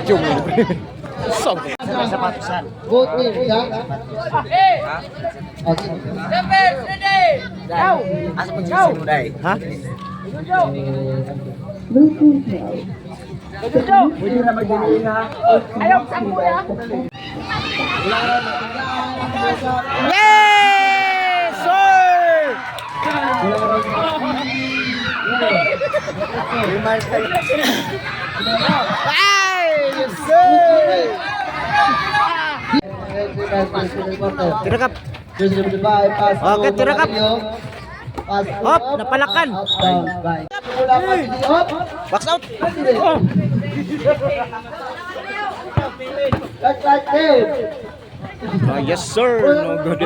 Jum. Sob. Sapatusan. Good team, ya. Okay. Asa pun sino dai? Ha? Pwede na magdili na. Ayaw, saan mo ya? Yes, sir! Ay, yes, sir! Tirakap. Okay, tirakap. Hop, napalakan. Box out. Oh. Ah, yes, sir. No good.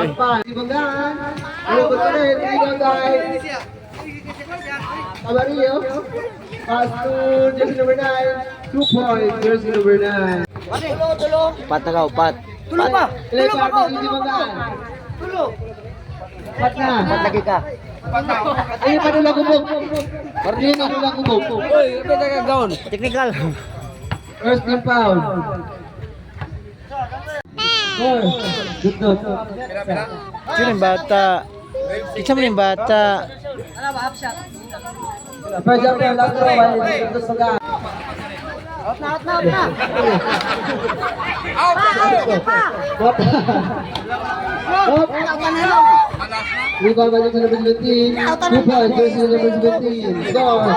Amarillo. Pass to jersey number 9. 2 points, jersey number 9. Upat na ka, upat. Tulog pa! Tulog ako! Tulog! Pat na. Upat lagi ka. Ay, padula kubog. Marlene, padula kubog. Oy, ito na gagawin. Technical. First team foul. Good note. Sino yung bata? Isa mo yung bata. First jump na lang throw ay Santos Maga. Out na! What? Rebound by number 17. 2 points, jersey number 17. Score.